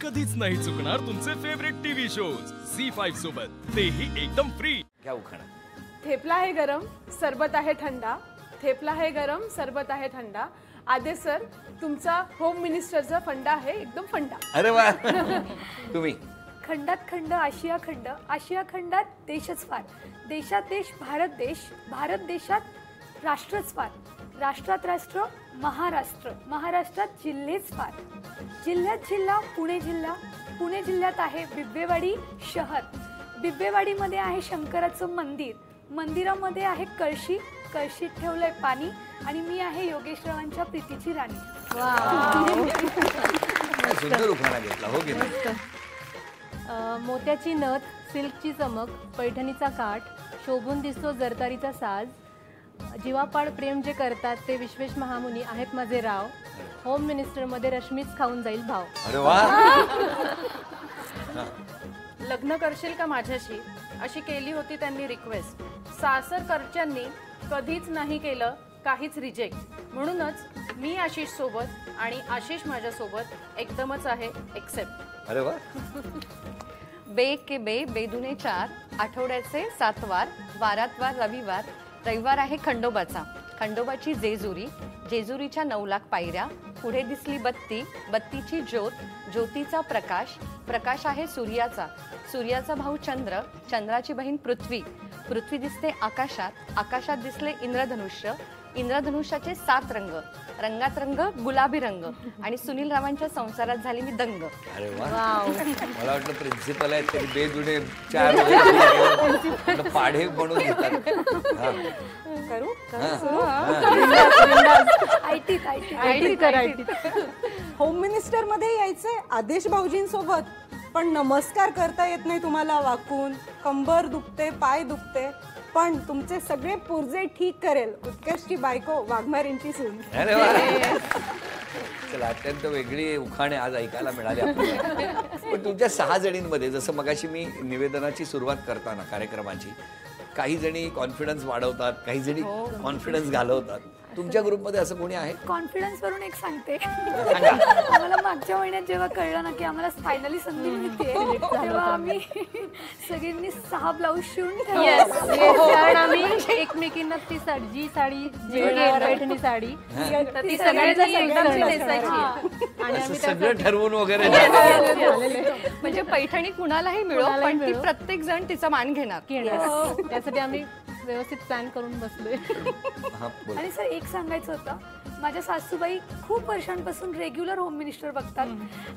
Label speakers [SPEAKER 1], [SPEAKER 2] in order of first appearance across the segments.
[SPEAKER 1] कधीच नाही चुकणार तुमचे फेवरेट टीव्ही शोज झी5 सोबत, तेही एकदम फ्री।
[SPEAKER 2] क्या उखाणा?
[SPEAKER 3] थेपला है गरम सरबत आहे थंडा, थेपला है गरम सरबत आहे थंडा। आदेश सर, तुमचा होम मिनिस्टरचा फंडा आहे एकदम फंडा।
[SPEAKER 2] अरे वा तुम्ही
[SPEAKER 4] खंडात खंड आशिया खंड, आशिया खंडात देशच फार, देशात देश भारत देश, भारत देशात राष्ट्रच फार, राष्ट्रात राष्ट्र महाराष्ट्र, महाराष्ट्रात जिल्हेच फार, जिल्ह्यात जिल्हा पुणे जिल्हा, पुणे जिल्ह्यात आहे बिब्बेवाडी शहर, बिब्बेवाडीमध्ये आहे शंकराचं मंदिर, मंदिरामध्ये आहे कळशी, कळशीत ठेवलंय पाणी आणि मी आहे योगेशरावांच्या प्रीतीची राणी।
[SPEAKER 2] सुंदर उखाणा घेतला हो की नाही?
[SPEAKER 5] मोत्याची नथ, सिल्कची चमक, पैठणीचा काठ, शोभून दिसतो जरतारीचा साज, जीवापाड प्रेम जे करतात ते विश्वेश महामुनी आहेत माझे राव, होम मिनिस्टर मध्ये रश्मीच खाऊन जाईल भाव।
[SPEAKER 2] अरे वा
[SPEAKER 3] लग्न करशील का माझ्याशी अशी केली होती त्यांनी रिक्वेस्ट, सासर करच्यांनी कधीच नाही केलं काहीच रिजेक्ट, म्हणूनच मी आशिष सोबत आणि आशिष माझ्या सोबत एकदमच आहे एक्सेप्ट।
[SPEAKER 2] अरे वा
[SPEAKER 6] बे के बे बेदुने 4, आठवड्याचे 7 वार, वारात वार रविवार, रविवार आहे खंडोबाचा, खंडोबाची जेजुरी, जेजुरीच्या 9 लाख पायऱ्या, पुढे दिसली बत्ती, बत्तीची ज्योत, ज्योतीचा प्रकाश, प्रकाश आहे सूर्याचा, सूर्याचा भाऊ चंद्र, चंद्राची बहीण पृथ्वी, पृथ्वी दिसते आकाशात, आकाशात दिसले इंद्रधनुष्य, इंद्रधनुष्याचे 7 रंग, रंगात रंग गुलाबी रंग आणि सुनील रावांच्या संसारात झाली मी दंग।
[SPEAKER 2] अरे वा मला वाटलं प्रिन्सिपल आहेत तरी बेदुने 4 पाढे बनवून घेतात।
[SPEAKER 4] करू
[SPEAKER 7] होम मिनिस्टर मध्ये यायचंय आदेश भाऊजींसोबत, पण नमस्कार करता येत नाही तुम्हाला वाकून, कंबर दुखते पाय दुखते, पण तुमचे सगळे पुर्जे ठीक करेल उत्कर्षची बायको वाघमारेंची सून।
[SPEAKER 2] अरे वा चला अत्यंत वेगळी उखाणे आज ऐकायला मिळाली आपल्याला। पण तुमच्या 6 जणींमध्ये जसं मगाशी मी निवेदनाची सुरुवात करताना कार्यक्रमाची, काही जणी कॉन्फिडन्स वाढवतात, काही जणी कॉन्फिडन्स घालवतात, तुमच्या ग्रुपमध्ये असं कोणी आहे?
[SPEAKER 4] कॉन्फिडन्स वरून एक सांगते, आम्हाला मागच्या महिन्यात जेव्हा कळलं ना की आम्हाला फायनली संधी मिळते, तेव्हा आम्ही सगळ्यांनी 6 ब्लाऊज शिवून
[SPEAKER 5] कारण आम्ही एकमेकींना ती जी साडी पैठणी साडी ती सगळ्यांनी
[SPEAKER 2] आणि आम्ही सगळं ठरवून वगैरे
[SPEAKER 6] म्हणजे पैठणी कुणालाही मिळो पण ती प्रत्येक जण तिचा मान घेणार,
[SPEAKER 5] त्यासाठी आम्ही व्यवस्थित प्लॅन करून बसलोय।
[SPEAKER 4] आणि सर एक सांगायचं होतं, माझ्या सासूबाई खूप वर्षांपासून रेग्युलर होम मिनिस्टर बघतात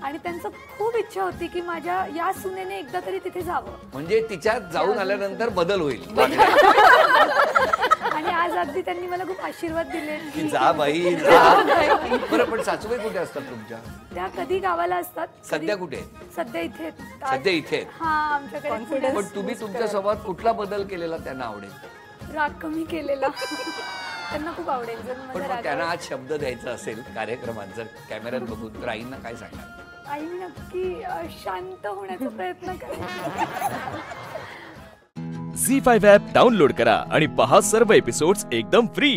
[SPEAKER 4] आणि त्यांचं खूप इच्छा होती की माझ्या या सुनेने एकदा तरी तिथे जावं,
[SPEAKER 2] म्हणजे तिच्यात जाऊन आल्यानंतर बदल होईल।
[SPEAKER 4] आणि आज अगदी त्यांनी मला खूप आशीर्वाद दिले
[SPEAKER 2] की जा बाई जा। बरं पण सासूबाई कुठे असतात तुमच्या?
[SPEAKER 4] त्या कधी गावाला असतात,
[SPEAKER 2] सध्या कुठे?
[SPEAKER 4] सध्या इथे।
[SPEAKER 2] सध्या इथे?
[SPEAKER 4] हा आमच्याकडे।
[SPEAKER 2] पण तुम्ही तुमच्या स्वभावात कुठला बदल केलेला त्यांना आवडेल?
[SPEAKER 4] राग कमी केलेला त्यांना खूप आवडेल।
[SPEAKER 2] पण मग त्यांना आज शब्द द्यायचा असेल कार्यक्रमात जर कॅमेऱ्यात बघून तर आईंना काय सांगणार?
[SPEAKER 4] आई नक्की शांत होण्याचा प्रयत्न करेल।
[SPEAKER 1] झी5 ॲप डाउनलोड करा आणि पहा सर्व एपिसोड्स एकदम फ्री।